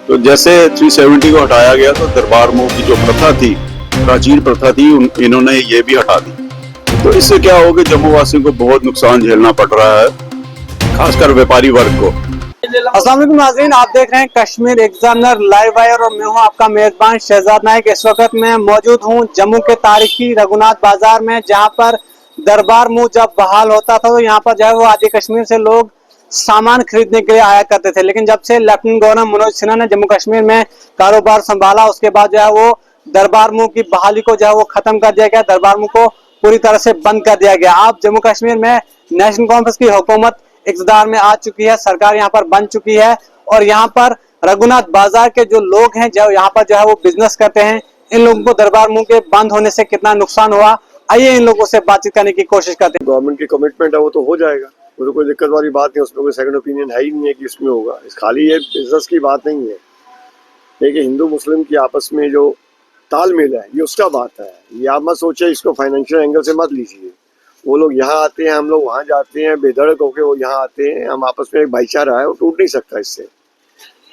तो जैसे 370 को हटाया गया तो दरबार मूव की जो प्रथा थी, प्राचीन प्रथा थी, इन्होंने ये भी हटा दी। तो इससे क्या होगा, जम्मू वासियों को बहुत नुकसान झेलना पड़ रहा है, खासकर व्यापारी वर्ग को। अस्सलाम वालेकुम नाज़रीन, आप देख रहे हैं कश्मीर एग्जामिनर लाइव वायर और मैं हूं आपका मेजबान शहजाद नाइक। इस वक्त मैं मौजूद हूं जम्मू के तारीखी रघुनाथ बाजार में, जहां पर दरबार मूव जब बहाल होता था तो यहां पर जो है वो आदि कश्मीर से लोग सामान खरीदने के लिए आया करते थे। लेकिन जब से लेफ्टिनेंट गवर्नर मनोज सिन्हा ने जम्मू कश्मीर में कारोबार संभाला, उसके बाद जो है वो दरबार मूव की बहाली को जो है वो खत्म कर दिया गया, दरबार मूव को पूरी तरह से बंद कर दिया गया। आप जम्मू कश्मीर में नेशनल कॉन्फ्रेंस की हुकूमत इक़्तिदार में आ चुकी है, सरकार यहाँ पर बन चुकी है और यहाँ पर रघुनाथ बाजार के जो लोग हैं, जो यहाँ पर जो है वो बिजनेस करते हैं, इन लोगों को दरबार मूव के बंद होने से कितना नुकसान हुआ, आइए इन लोगों से बातचीत करने की कोशिश करते हैं। गवर्नमेंट की कमिटमेंट है वो तो हो जाएगा, वो तो कोई दिक्कत वाली बात नहीं, उसमें कोई सेकंड ओपिनियन है ही नहीं है कि इसमें होगा। इस खाली ये बिजनेस की बात नहीं है, देखिए हिंदू मुस्लिम की आपस में जो तालमेल है ये उसका बात है। ये आप मत सोचिए, इसको फाइनेंशियल एंगल से मत लीजिए। वो लोग यहाँ आते हैं, हम लोग वहाँ जाते हैं, बेधड़क होके वो यहाँ आते हैं, हम आपस में एक भाईचारा है, वो टूट नहीं सकता इससे।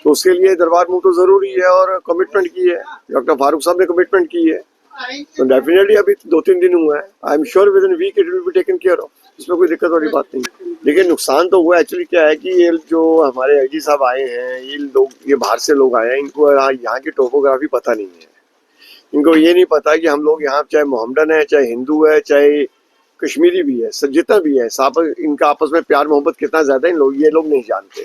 तो उसके लिए दरबार मूव तो जरूरी है और कमिटमेंट की है, डॉक्टर फारूक साहब ने कमिटमेंट की है, तो डेफिनेटली अभी 2-3 दिन हुआ है, I am sure within week it will be taken care of, इसमें कोई दिक्कत वाली बात नहीं। लेकिन नुकसान तो हुआ। एक्चुअली क्या है कि ये जो हमारे आईजी साहब आए हैं, ये लोग, ये बाहर से लोग आए हैं, इनको यहाँ की टोपोग्राफी पता नहीं है। इनको ये नहीं पता कि हम लोग यहाँ चाहे मोहम्मदन है, चाहे हिंदू है, चाहे कश्मीरी भी है, सब जितना भी है, सब इनका आपस में प्यार मोहब्बत कितना ज्यादा है, ये लोग नहीं जानते।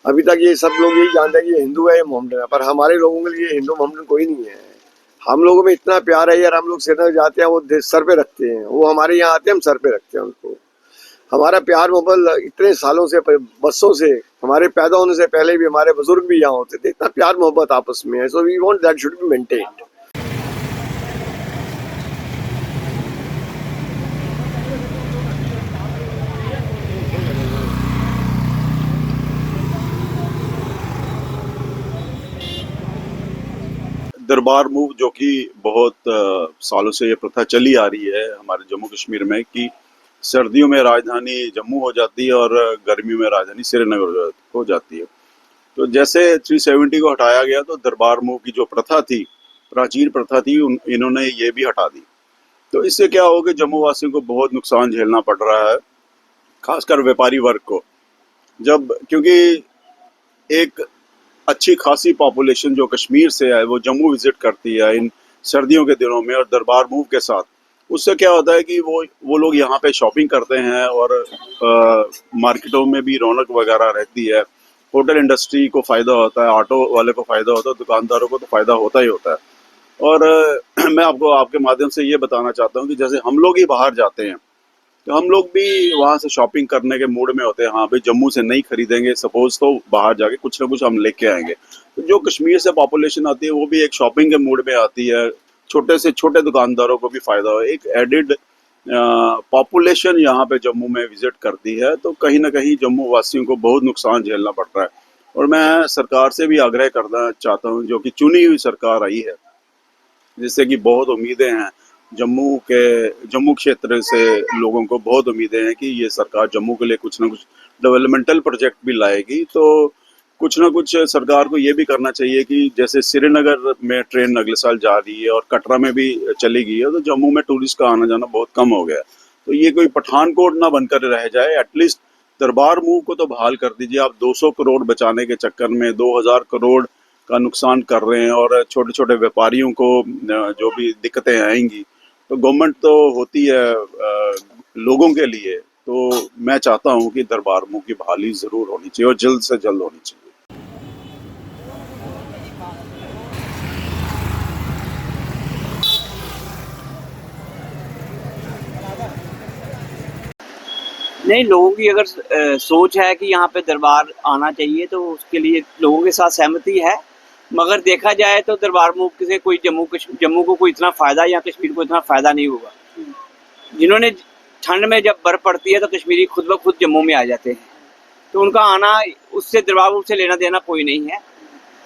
अभी तक ये सब लोग यही जानते हैं कि ये हिंदू है, ये मोहम्मदन है, पर हमारे लोगों के लिए हिंदू मोहम्मदन कोई नहीं है। हम लोगों में इतना प्यार है यार, हम लोग श्रीनगर जाते हैं, वो सर पे रखते हैं, वो हमारे यहाँ आते हैं, हम सर पे रखते हैं उनको। हमारा प्यार मोहब्बत इतने सालों से, बरसों से, हमारे पैदा होने से पहले भी हमारे बुजुर्ग भी यहाँ होते थे, इतना प्यार मोहब्बत आपस में है। So we want that should be maintained. दरबार मूव जो कि बहुत सालों से ये प्रथा चली आ रही है हमारे जम्मू कश्मीर में, कि सर्दियों में राजधानी जम्मू हो जाती है और गर्मियों में राजधानी श्रीनगर हो जाती है। तो जैसे 370 को हटाया गया तो दरबार मूव की जो प्रथा थी, प्राचीन प्रथा थी, इन्होंने ये भी हटा दी। तो इससे क्या होगा, जम्मू वासियों को बहुत नुकसान झेलना पड़ रहा है, खासकर व्यापारी वर्ग को। जब क्योंकि एक अच्छी खासी पॉपुलेशन जो कश्मीर से है वो जम्मू विजिट करती है इन सर्दियों के दिनों में, और दरबार मूव के साथ उससे क्या होता है कि वो लोग यहाँ पे शॉपिंग करते हैं और मार्केटों में भी रौनक वगैरह रहती है, होटल इंडस्ट्री को फ़ायदा होता है, ऑटो वाले को फ़ायदा होता है, दुकानदारों को तो फ़ायदा होता ही होता है। और मैं आपको आपके माध्यम से ये बताना चाहता हूँ कि जैसे हम लोग ही बाहर जाते हैं तो हम लोग भी वहाँ से शॉपिंग करने के मूड में होते हैं, हाँ भाई जम्मू से नहीं खरीदेंगे सपोज, तो बाहर जाके कुछ ना कुछ हम लेके आएंगे। तो जो कश्मीर से पॉपुलेशन आती है वो भी एक शॉपिंग के मूड में आती है, छोटे से छोटे दुकानदारों को भी फायदा हो, एक एडिड पॉपुलेशन यहाँ पे जम्मू में विजिट करती है। तो कहीं ना कहीं जम्मू वासियों को बहुत नुकसान झेलना पड़ रहा है। और मैं सरकार से भी आग्रह करना चाहता हूँ, जो कि चुनी हुई सरकार आई है, जिससे कि बहुत उम्मीदें हैं जम्मू क्षेत्र से लोगों को बहुत उम्मीदें हैं कि ये सरकार जम्मू के लिए कुछ ना कुछ डेवलपमेंटल प्रोजेक्ट भी लाएगी। तो कुछ ना कुछ सरकार को ये भी करना चाहिए कि जैसे श्रीनगर में ट्रेन अगले साल जा रही है और कटरा में भी चली गई है, तो जम्मू में टूरिस्ट का आना जाना बहुत कम हो गया। तो ये कोई पठानकोट ना बनकर रह जाए, एटलीस्ट दरबार मूव को तो बहाल कर दीजिए। आप 200 करोड़ बचाने के चक्कर में 2000 करोड़ का नुकसान कर रहे हैं, और छोटे छोटे व्यापारियों को जो भी दिक्कतें आएंगी, तो गवर्नमेंट तो होती है लोगों के लिए। तो मैं चाहता हूं कि दरबार मूव की बहाली जरूर होनी चाहिए और जल्द से जल्द होनी चाहिए। नहीं, लोगों की अगर सोच है कि यहाँ पे दरबार आना चाहिए तो उसके लिए लोगों के साथ सहमति है, मगर देखा जाए तो दरबार मूव से कोई जम्मू को कोई इतना फ़ायदा या कश्मीर को इतना फ़ायदा नहीं होगा। जिन्होंने ठंड में जब बर्फ़ पड़ती है तो कश्मीरी खुद ब खुद जम्मू में आ जाते हैं, तो उनका आना, उससे दरबार मूव से लेना देना कोई नहीं है।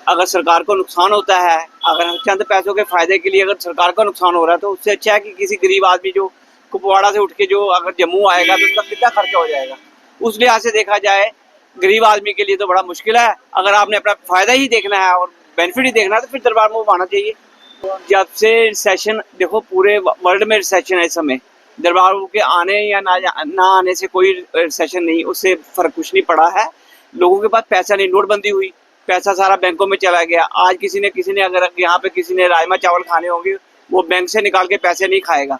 अगर सरकार को नुकसान होता है, अगर चंद पैसों के फ़ायदे के लिए अगर सरकार का नुकसान हो रहा है, तो उससे अच्छा है कि किसी गरीब आदमी जो कुपवाड़ा से उठ के जो अगर जम्मू आएगा तो उसका कितना खर्चा हो जाएगा। उस लिहाज से देखा जाए गरीब आदमी के लिए तो बड़ा मुश्किल है। अगर आपने अपना फायदा ही देखना है और बेनिफिट ही देखना है तो फिर दरबार मूव आना चाहिए। जब से रिसेशन, देखो पूरे वर्ल्ड में रिसेशन है इस समय, दरबार मूव के आने या ना आने से कोई रिसेशन नहीं, उससे फर्क कुछ नहीं पड़ा है। लोगों के पास पैसा नहीं, नोटबंदी हुई, पैसा सारा बैंकों में चला गया। आज किसी ने अगर यहाँ पे किसी ने राजमा चावल खाने होंगे, वो बैंक से निकाल के पैसे नहीं खाएगा।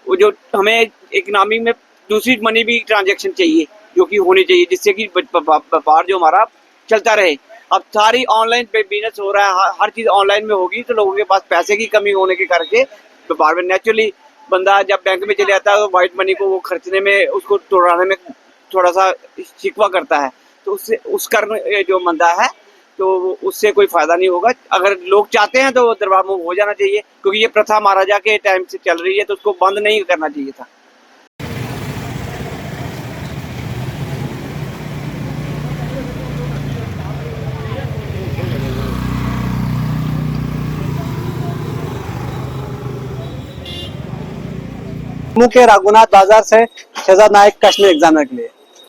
वो जो हमें इकोनॉमी में दूसरी मनी भी ट्रांजैक्शन चाहिए, जो कि होनी चाहिए, जिससे कि व्यापार जो हमारा चलता रहे। अब सारी ऑनलाइन पे बिजनेस हो रहा है, हर चीज ऑनलाइन में होगी तो लोगों के पास पैसे की कमी होने के करके व्यापार में नेचुरली बंदा जब बैंक में चले जाता है तो व्हाइट मनी को वो खर्चने में, उसको तोड़ाने में थोड़ा सा शिकवा करता है। तो उससे उस कारण जो बंदा है तो उससे कोई फायदा नहीं होगा। अगर लोग चाहते हैं तो दरबार मूव हो जाना चाहिए, क्योंकि ये प्रथा महाराजा के टाइम से चल रही है, तो उसको बंद नहीं करना चाहिए था। जम्मू के रघुनाथ बाजार से शहजाद नायक, कश्मीर एग्जामिनर के लिए।